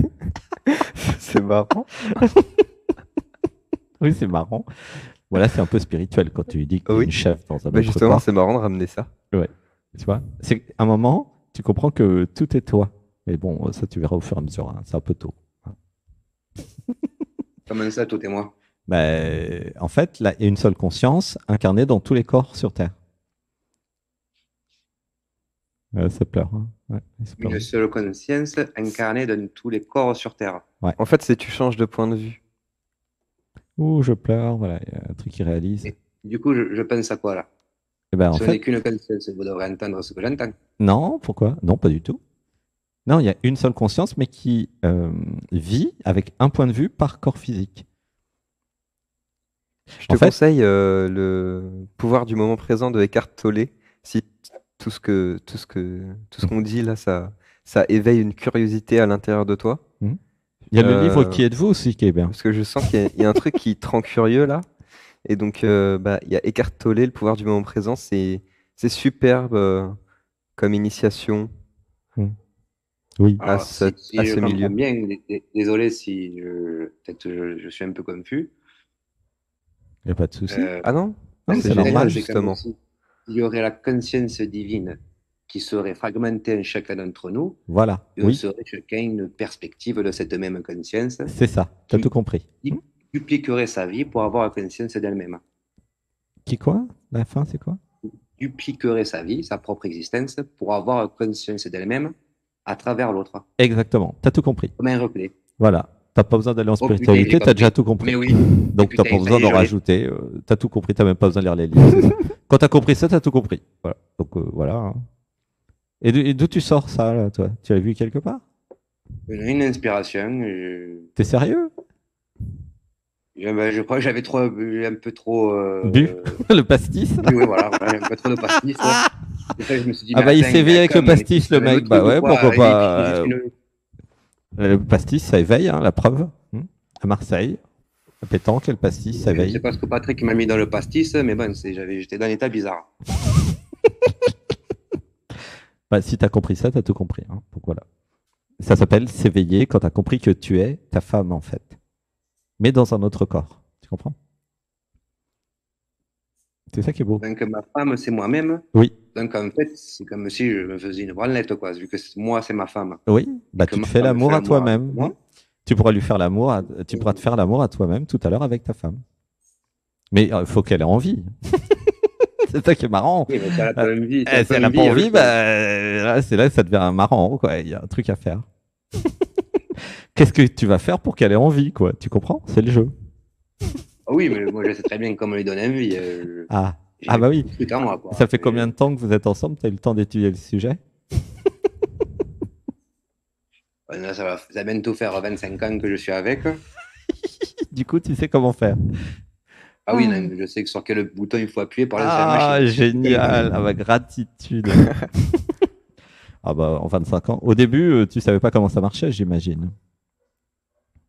C'est marrant. Oui, c'est marrant. Voilà, c'est un peu spirituel quand tu lui dis que tu es Oui. une chef dans un Bah autre justement, corps. c'est marrant de ramener ça. Ouais. Tu vois, c'est à un moment, tu comprends que tout est toi. Mais bon, ça, tu verras au fur et à mesure, hein. C'est un peu tôt. Comment ça, tout et moi? En fait, là, il y a une seule conscience incarnée dans tous les corps sur Terre. Ça pleure, hein. Ouais, ça pleure. Une seule conscience incarnée dans tous les corps sur Terre. En fait, c'est tu changes de point de vue. Ouh, je pleure, voilà, il y a un truc qui réalise. Et du coup, je pense à quoi là? Eh ben, en Ce n'est fait, qu'une conscience, vous devrez entendre ce que j'entends. non, pourquoi? Non, pas du tout. Non, il y a une seule conscience, mais qui vit avec un point de vue par corps physique. Je En te fait, conseille le pouvoir du moment présent de Eckhart Tolle. Si tout ce qu'on dit là, ça éveille une curiosité à l'intérieur de toi. il y a le livre Euh, Qui êtes-vous aussi qui est bien. Parce que je sens qu'il y a un truc qui te rend curieux là. Et donc, bah, il y a Eckhart Tolle, le pouvoir du moment présent. C'est superbe comme initiation Mm. Oui, à Alors, ce, si à je ce comprends milieu. bien, désolé si peut-être je suis un peu confus. il n'y a pas de souci. Euh, Ah non? Non, C'est c'est conscience, génial normal. c'est comme justement. si il y aurait la conscience divine qui serait fragmentée en chacun d'entre nous, Voilà, et on oui, serait chacun une perspective de cette même conscience c'est ça. Tu as tout qui compris. dupliquerait sa vie pour avoir la conscience d'elle-même. Qui quoi? La fin, c'est quoi? Dupliquerait sa vie, sa propre existence, pour avoir la conscience d'elle-même à travers l'autre, Exactement, tu as tout compris. comme un reflet. Voilà. Tu n'as pas besoin d'aller en Oh putain, j'ai spiritualité, tu as déjà compris. tout compris. Mais oui, Donc, tu n'as pas putain, ça besoin y est, d'en je l'ai. rajouter. Tu as tout compris, tu n'as même pas besoin de lire les livres. C'est ça. Quand tu as compris ça, tu as tout compris. Voilà. Donc, voilà, hein. Et d'où tu sors ça, là, toi? Tu l'as vu quelque part? Une inspiration. T'es sérieux? Ben, je crois que j'avais trop, un peu trop. Bu le pastis? Oui, oui, voilà, un peu trop de pastis. Et ça, je me suis dit, Ah mais bah il attends, s'éveille avec le comme, mais pastis, c'est le le même mec. Bah truc ou ouais, quoi? pourquoi Et puis, pas. juste Le pastis, ça éveille, hein, la preuve. À Marseille, à Pétanque, le pastis, ça Je ne sais éveille. pas ce que Patrick m'a mis dans le pastis, mais bon, j'étais dans un état bizarre. Bah, si t'as compris ça, t'as tout compris, hein. Donc voilà. Ça s'appelle s'éveiller quand t'as compris que tu es ta femme, en fait. Mais dans un autre corps. Tu comprends? C'est ça qui est beau. Donc, ma femme, c'est moi-même. Oui, Donc, en fait, c'est comme si je me faisais une branlette, quoi, vu que moi, c'est ma femme. oui. Bah Et que tu te ma fais femme l'amour fait à l'amour avec toi-même. moi. Tu pourras lui faire l'amour, tu pourras te faire l'amour à toi-même tout à l'heure avec ta femme. Mais il faut qu'elle ait envie. C'est ça qui est marrant. Oui, mais si elle a pas envie, si elle a Si pas elle n'a pas envie, envie, je bah, pense. là, c'est là que ça devient marrant, quoi. Il y a un truc à faire. Qu'est-ce que tu vas faire pour qu'elle ait envie, quoi? Tu comprends? C'est le jeu. Ah oui, mais moi, je sais très bien comment lui donner envie. Ah, J'ai Ah bah oui. des trucs à moi, quoi. Ça fait combien de temps que vous êtes ensemble? Tu as eu le temps d'étudier le sujet? Là, ça va bientôt faire 25 ans que je suis avec. Du coup, tu sais comment faire. Ah oui, non, je sais que sur quel bouton il faut appuyer pour lancer la Ah, machine. génial! Ah bah, gratitude. Ah bah, en 25 ans. Au début, tu savais pas comment ça marchait, j'imagine.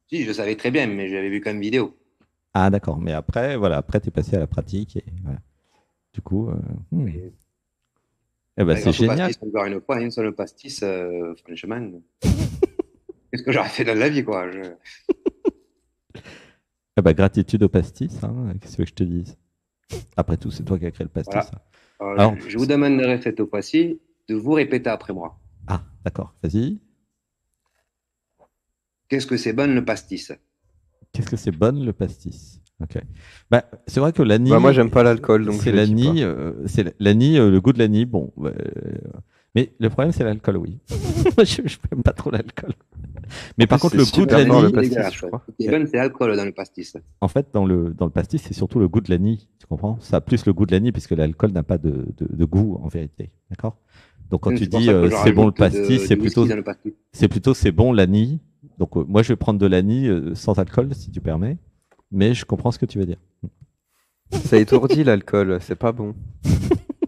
Si, je savais très bien, mais j'avais vu qu'en vidéo. Ah d'accord. Mais après, voilà, après, tu es passé à la pratique. Et voilà. Du coup, Et, eh ben, c'est grâce au génial. pastis, encore une fois, un seul pastis, franchement, qu'est-ce que j'aurais fait dans la vie, quoi. Eh ben, gratitude au pastis. Hein. Qu'est-ce que je te dise? Après tout, c'est toi qui as créé le pastis. Voilà. Hein. Alors, Alors, je vous demanderai cette fois-ci de vous répéter après moi. ah, d'accord. Vas-y. Qu'est-ce que c'est bon le pastis? Qu'est-ce que c'est bonne le pastis? Ok. Bah, c'est vrai que Bah, moi, l'anis, j'aime pas l'alcool, donc c'est je le dis pas. l'anis, le goût de l'anis. Bon, mais le problème c'est l'alcool, oui. Moi, je n'aime pas trop l'alcool. Mais par plus, contre, le c'est goût de super fort, le l'anis, pastis, Dégueulasse, je quoi. crois. Ce qui est bon, c'est l'alcool dans le pastis. en fait, dans le pastis, c'est surtout le goût de l'anis. Tu comprends? Ça a plus le goût de l'anis puisque l'alcool n'a pas de goût en vérité. D'accord? Donc quand tu C'est pour dis ça que je c'est bon le rajoute pastis, du whisky dans le pastis. c'est bon l'anis. Donc moi je vais prendre de l'anis sans alcool si tu permets, mais je comprends ce que tu veux dire. Ça étourdit l'alcool, c'est pas bon.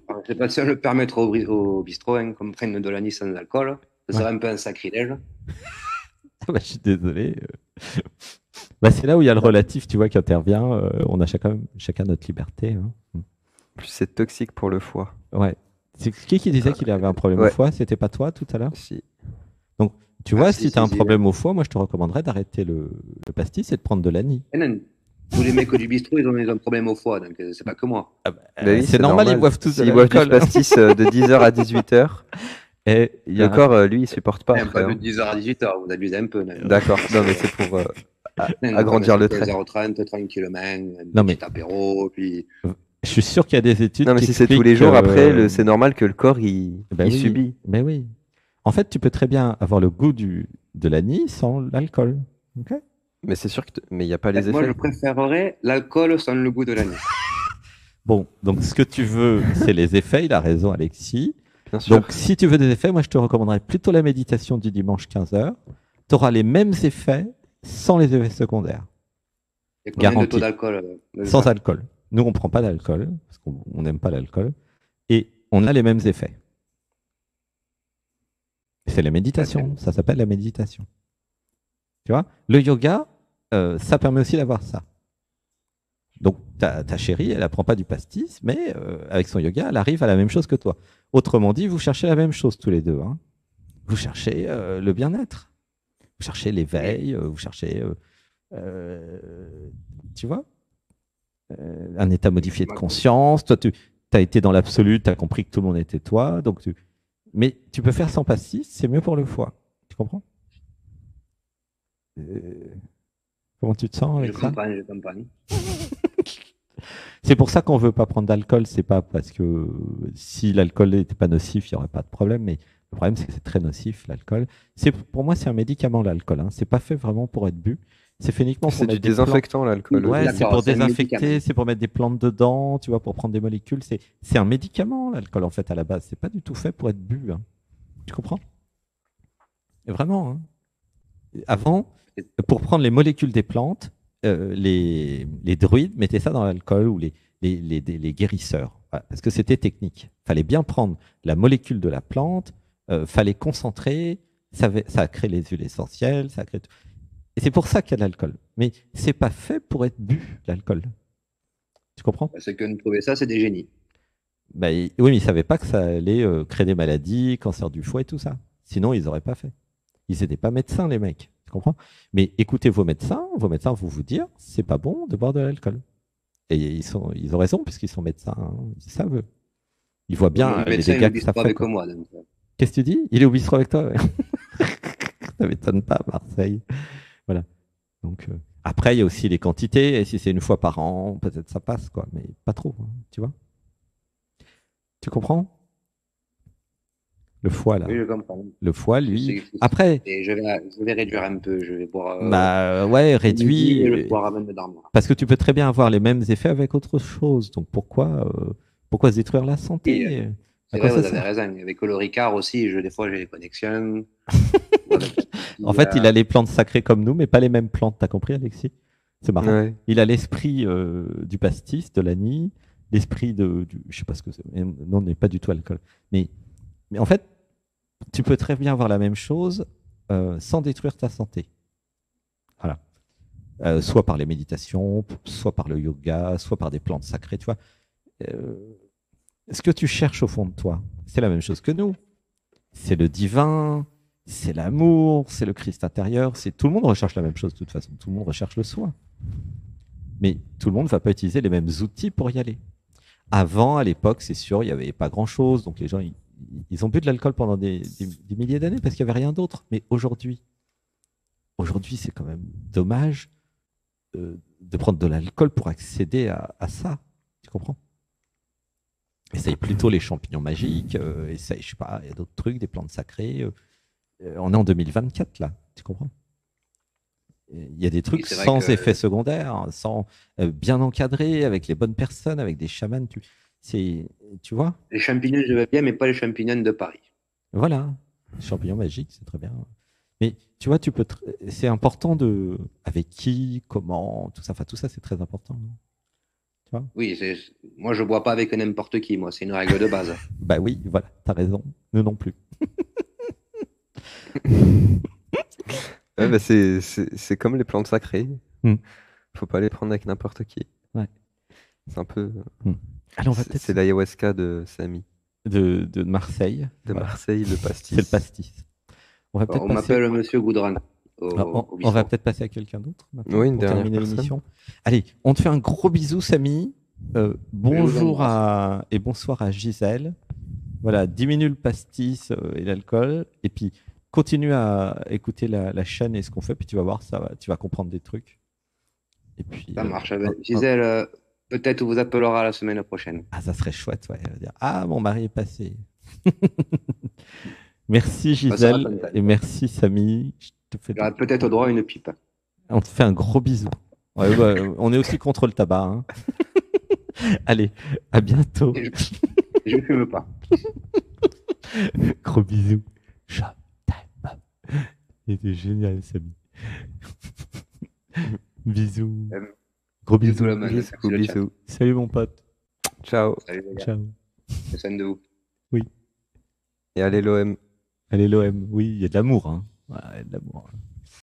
Alors, je sais pas si on le permettre au bistrot, hein, qu'on prenne de l'anis sans alcool. Ça serait un peu un sacrilège. Bah, je suis désolé. Bah, c'est là où il y a le relatif, tu vois, qui intervient. On a chacun notre liberté. Hein. Plus c'est toxique pour le foie. Ouais. C'est qui disait qu'il avait un problème au Ouais. foie? C'était pas toi tout à l'heure? Si. Donc, tu Ah, vois, si, si tu as un si, problème au foie, moi je te recommanderais d'arrêter le pastis et de prendre de l'anis. Et non, tous les mecs du bistrot, ils ont un problème au foie, donc c'est pas que moi. Bah oui, C'est normal, ils boivent tous de S'ils boivent du l'alcool. pastis de 10h à 18h, Et il y le a corps, lui, il supporte pas Pas après. de Hein. 10h à 18h, vous abusez un peu. D'accord, non, mais c'est pour agrandir le trait. 16h30, tranquillement, un Non, mais petit apéro, puis je suis sûr qu'il y a des études Non, mais qui si c'est tous les expliquent jours, après, que- c'est normal que le corps, il Ben oui, subit. ben oui. En fait, tu peux très bien avoir le goût de l'anis sans l'alcool. Ok. Mais c'est sûr mais il n'y a pas les moi, je effets. préférerais l'alcool sans le goût de l'anis. Bon, donc ce que tu veux, c'est les effets. Il a raison, Alexis. Bien sûr. Donc, si tu veux des effets, moi, je te recommanderais plutôt la méditation du dimanche 15h. Tu auras les mêmes effets sans les effets secondaires. Et combien de Garanti. taux d'alcool Sans alcool. Nous, on ne prend pas d'alcool parce qu'on n'aime pas l'alcool. Et on a les mêmes effets. C'est la méditation. Ça s'appelle la méditation. Tu vois? Le yoga, ça permet aussi d'avoir ça. Donc, ta chérie, elle apprend pas du pastis, mais avec son yoga, elle arrive à la même chose que toi. Autrement dit, vous cherchez la même chose tous les deux. Hein. Vous cherchez le bien-être. Vous cherchez l'éveil. Vous cherchez, tu vois, un état modifié de conscience. Toi, tu as été dans l'absolu, tu as compris que tout le monde était toi. Mais tu peux faire sans pastis, c'est mieux pour le foie. Tu comprends? Comment tu te sens avec ça? Je comprends. C'est pour ça qu'on veut pas prendre d'alcool. C'est pas parce que si l'alcool n'était pas nocif, il n'y aurait pas de problème. Mais le problème, c'est que c'est très nocif, l'alcool. Pour moi, c'est un médicament, l'alcool. Hein. C'est pas fait vraiment pour être bu. C'est fait uniquement pour C'est du mettre des plantes. désinfectant, l'alcool. Ouais, D'accord, c'est pour c'est un désinfecter, médicament. c'est pour mettre des plantes dedans, tu vois, pour prendre des molécules. C'est un médicament, l'alcool, en fait, à la base. C'est pas du tout fait pour être bu. Hein. Tu comprends? Et vraiment. Hein. Avant, pour prendre les molécules des plantes, les druides mettaient ça dans l'alcool ou les guérisseurs. Voilà, parce que c'était technique. Il fallait bien prendre la molécule de la plante, fallait concentrer, ça a créé les huiles essentielles, ça a créé tout. Et c'est pour ça qu'il y a de l'alcool. Mais c'est pas fait pour être bu, l'alcool. Tu comprends? Ceux qui ont trouvé ça, c'est des génies. Bah, oui, mais ils ne savaient pas que ça allait créer des maladies, cancer du foie et tout ça. Sinon, ils n'auraient pas fait. Ils n'étaient pas médecins, les mecs. Tu comprends? Mais écoutez vos médecins vont vous dire c'est pas bon de boire de l'alcool. Et ils ont raison, puisqu'ils sont médecins. Hein. Ils savent. Ils voient bien Le les médecin, dégâts il que ça pas fait. avec moi. Donc. Qu'est-ce que tu dis? Il est au bistrot avec toi? Ouais. Ça m'étonne pas, Marseille. Voilà. Donc, après, il y a aussi les quantités. Et si c'est une fois par an, peut-être ça passe, quoi. Mais pas trop, hein, tu vois? Tu comprends? Le foie, là. Oui, je comprends. Le foie, lui. C'est- Après, Et je vais réduire un peu. Je vais boire. bah ouais, réduit. Et le soir avant de dormir. Parce que tu peux très bien avoir les mêmes effets avec autre chose. Donc pourquoi Pourquoi se détruire la Oui, santé? À c'est quoi vrai, ça vous avez sert? raison. Avec le Ricard aussi, des fois, j'ai des connexions. Ou avec la En partie, fait, il a les plantes sacrées comme nous, mais pas les mêmes plantes. T'as compris, Alexis? C'est marrant. Ouais. Il a l'esprit du pastis, de l'anis, l'esprit je sais pas ce que c'est. Non, on n'est pas du tout alcool. Mais en fait, tu peux très bien avoir la même chose sans détruire ta santé. Voilà. Soit par les méditations, soit par le yoga, soit par des plantes sacrées. Tu vois, Euh, ce que tu cherches au fond de toi, c'est la même chose que nous. C'est le divin, c'est l'amour, c'est le Christ intérieur. C'est tout le monde recherche la même chose de toute façon. Tout le monde recherche le soi. Mais tout le monde ne va pas utiliser les mêmes outils pour y aller. Avant, à l'époque, c'est sûr, il n'y avait pas grand-chose. Donc les gens, ils ont bu de l'alcool pendant des milliers d'années parce qu'il n'y avait rien d'autre. Mais aujourd'hui, c'est quand même dommage de prendre de l'alcool pour accéder à ça. Tu comprends? Essaye plutôt les champignons magiques, essaye, je sais pas, il y a d'autres trucs, des plantes sacrées. On est en 2024 là, tu comprends? Il y a des oui, trucs c'est vrai sans effet que secondaire, sans bien encadrés, avec les bonnes personnes, avec des chamans. Tu vois? les champignons, je vais bien, mais pas les champignons de Paris. Voilà, champignons magiques, c'est très bien. Mais tu vois, c'est important de avec qui, comment, tout ça. Enfin, tout ça, c'est très important. Tu vois? Oui, moi, je bois pas avec n'importe qui, moi. C'est une règle de base. Bah oui, voilà, t'as raison. Nous non plus. Ouais, bah c'est comme les plantes sacrées. Hmm. Faut pas les prendre avec n'importe qui. Ouais. C'est un peu. Hmm. Allez, on va C'est peut-être l'ayahuasca de Samy. de Marseille. De Voilà. Marseille, le C'est le pastis. pastis. On va peut-être On passer. m'appelle Monsieur Goudran au On va bistrot. peut-être passer à quelqu'un d'autre maintenant Oui, une pour dernière terminer personne. l'émission. Allez, on te fait un gros bisou, Samy. Je vous Bonjour embrasse. et bonsoir à Gisèle. Voilà, diminue le pastis et l'alcool. Et puis, continue à écouter la chaîne et ce qu'on fait. Puis tu vas voir, tu vas comprendre des trucs. Et puis, Ça marche. Gisèle, peut-être vous appellera la semaine prochaine. ah, ça serait chouette. Ouais. Elle va dire, ah, mon mari est passé. Merci Elle sera Gisèle contente. et merci Samy. Il aura peut-être droit à une pipe. On te fait un gros bisou. Ouais, bah, on est aussi contre le tabac. Hein. Allez, à bientôt. Je ne fume pas. Gros bisous. Je t'aime. C'était génial, Samy. Bisous. Gros Bisous bisous. la main. Bisous, Merci le chat. bisous. Salut mon pote. Ciao. Salut les gars. Ciao. C'est soin de vous. Oui. Et allez l'OM. Allez l'OM. Oui, il y a de l'amour. Hein. Ouais, il y a de l'amour.